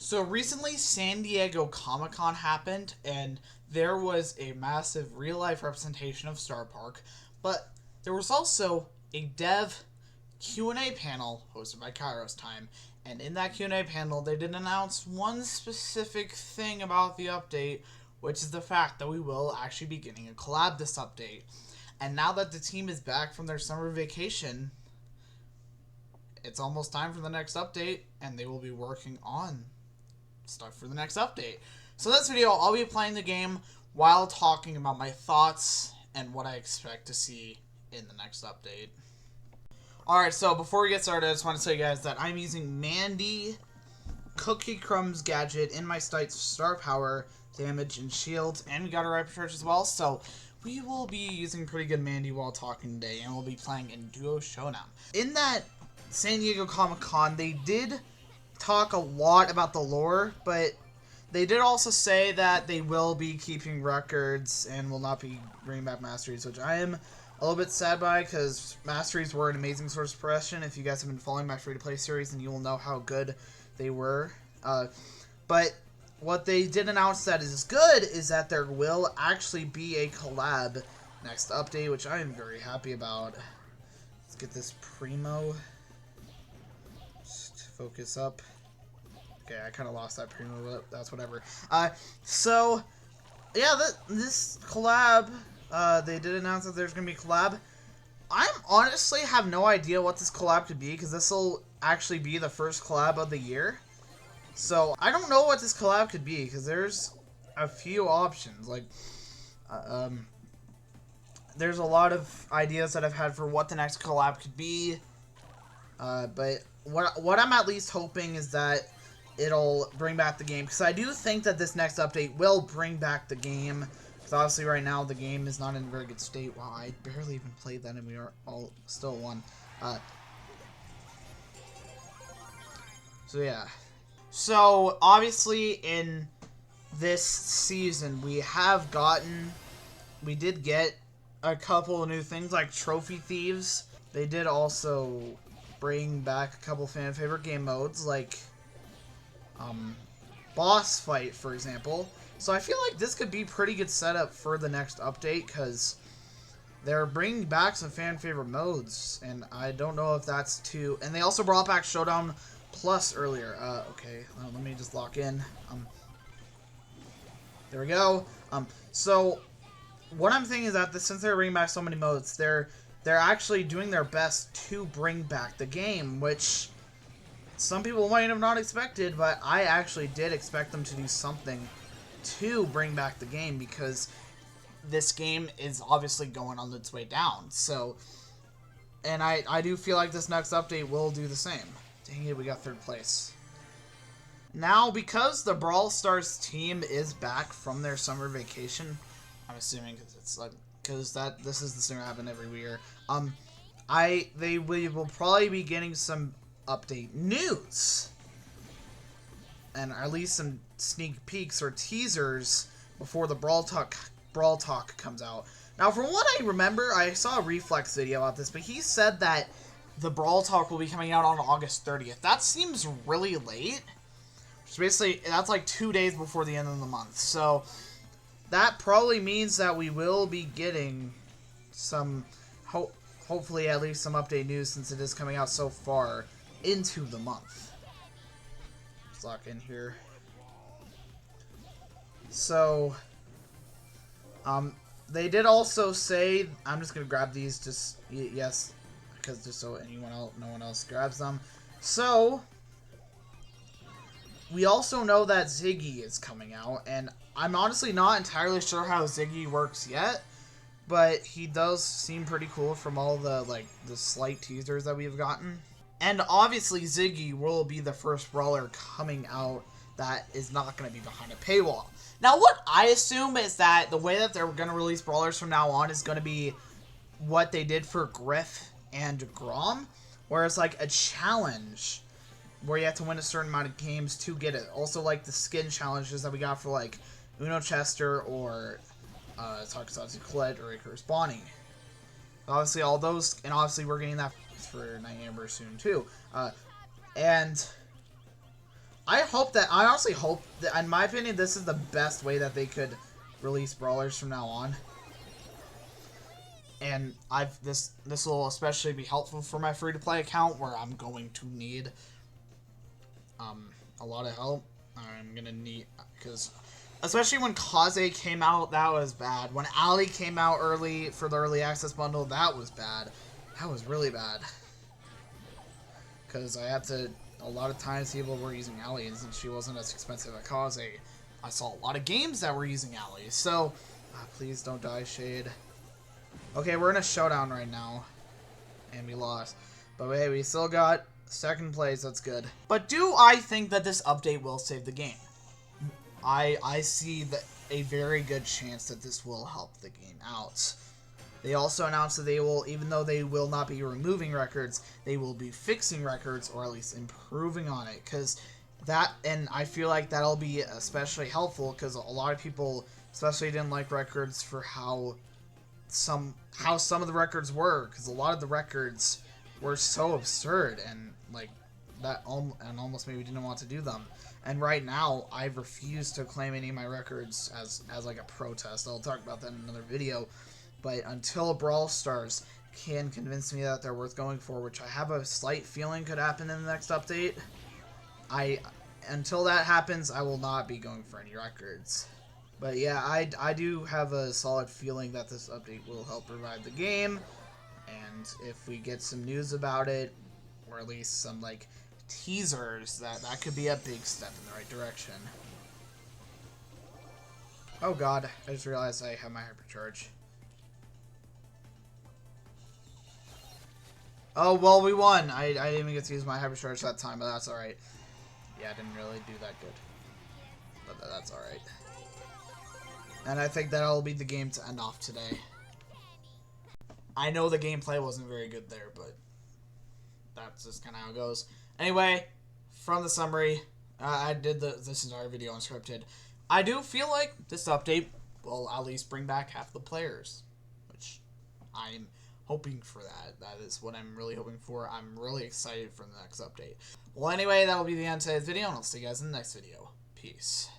So recently, San Diego Comic-Con happened, and there was a massive real-life representation of Star Park, but there was also a dev Q&A panel hosted by Kairos Time, and in that Q&A panel, they did announce one specific thing about the update, which is the fact that we will actually be getting a collab this update. And now that the team is back from their summer vacation, it's almost time for the next update, and they will be working on stuff for the next update. So in this video, I'll be playing the game while talking about my thoughts and what I expect to see in the next update. Alright, so before we get started, I just want to tell you guys that I'm using Mandy Cookie Crumbs gadget in my sights for star power, damage, and shield, and we got a Riper Charge as well, so we will be using pretty good Mandy while talking today, and we'll be playing in Duo Showdown. In that San Diego Comic-Con, they did talk a lot about the lore, but they did also say that they will be keeping records and will not be bringing back masteries, which I am a little bit sad by, because masteries were an amazing source of progression. If you guys have been following my free-to-play series, then you will know how good they were. But what they did announce that is good is that there will actually be a collab next update, which I am very happy about. Let's get this primo. Just focus up. Okay, I kind of lost that primo, but that's whatever. So, yeah, this collab, they did announce that there's going to be a collab. I honestly have no idea what this collab could be, because this will actually be the first collab of the year. So, I don't know what this collab could be, because there's a few options. Like, there's a lot of ideas that I've had for what the next collab could be. But what I'm at least hoping is that it'll bring back the game, because I do think that this next update will bring back the game, because obviously right now the game is not in a very good state. Wow, I barely even played that and we are all still one. So yeah. So obviously in this season we did get a couple of new things like Trophy Thieves. They did also bring back a couple fan favorite game modes like boss fight, for example. So I feel like this could be pretty good setup for the next update, because they're bringing back some fan favorite modes, and I don't know if that's too. And they also brought back Showdown Plus earlier. Okay, let me just lock in. There we go. So what I'm thinking is that since they're bringing back so many modes, they're actually doing their best to bring back the game, which some people might have not expected, but I actually did expect them to do something to bring back the game, because this game is obviously going on its way down. So, and I do feel like this next update will do the same. Dang it, we got third place. Now, because the Brawl Stars team is back from their summer vacation, I'm assuming because this is the thing that happen every year. We will probably be getting some update news, and at least some sneak peeks or teasers before the Brawl Talk comes out. Now, from what I remember, I saw a Reflex video about this, but he said that the Brawl Talk will be coming out on August 30th. That seems really late. Which basically, that's like 2 days before the end of the month. So that probably means that we will be getting some, hopefully at least some update news, since it is coming out so far into the month. Let's lock in here. So, they did also say, I'm just gonna grab these, yes, because just so no one else grabs them. So, we also know that Ziggy is coming out, and I'm honestly not entirely sure how Ziggy works yet, but he does seem pretty cool from all the slight teasers that we've gotten. And obviously Ziggy will be the first brawler coming out that is not going to be behind a paywall. Now, what I assume is that the way that they're going to release brawlers from now on is going to be what they did for Griff and Grom, where it's like a challenge where you have to win a certain amount of games to get it. Also, like the skin challenges that we got for like Uno Chester or Tokusatsu Colette or Icarus Bonnie. Obviously, all those, and obviously we're getting that for Night Amber soon too. And I honestly hope that, in my opinion, this is the best way that they could release brawlers from now on. And this will especially be helpful for my free-to-play account, where I'm going to need a lot of help. I'm gonna need, because especially when Kaze came out, that was bad. When Ali came out early for the early access bundle, that was bad. That was really bad. Because I had to, a lot of times people were using Ali, and since she wasn't as expensive as Kaze, I saw a lot of games that were using Ali. So, please don't die, Shade. Okay, we're in a showdown right now, and we lost. But hey, we still got second place, that's good. But do I think that this update will save the game? I see a very good chance that this will help the game out. They also announced that they will, even though they will not be removing records, they will be fixing records, or at least improving on it. And I feel like that'll be especially helpful, because a lot of people especially didn't like records for how some of the records were, because a lot of the records were so absurd and like that, and almost maybe didn't want to do them. And right now, I refuse to claim any of my records as like a protest. I'll talk about that in another video. But until Brawl Stars can convince me that they're worth going for, which I have a slight feeling could happen in the next update, until that happens, I will not be going for any records. But yeah, I do have a solid feeling that this update will help revive the game, and if we get some news about it, or at least some like teasers, that could be a big step in the right direction. Oh god, I just realized I have my hypercharge. Oh, well, we won. I didn't even get to use my hypercharge that time, but that's alright. Yeah, I didn't really do that good. But that's alright. And I think that'll be the game to end off today. I know the gameplay wasn't very good there, but that's just kind of how it goes. Anyway, from the summary, I did this entire video unscripted. I do feel like this update will at least bring back half the players, which I'm hoping for that. That is what I'm really hoping for. I'm really excited for the next update. Well, anyway, that will be the end of today's video, and I'll see you guys in the next video. Peace.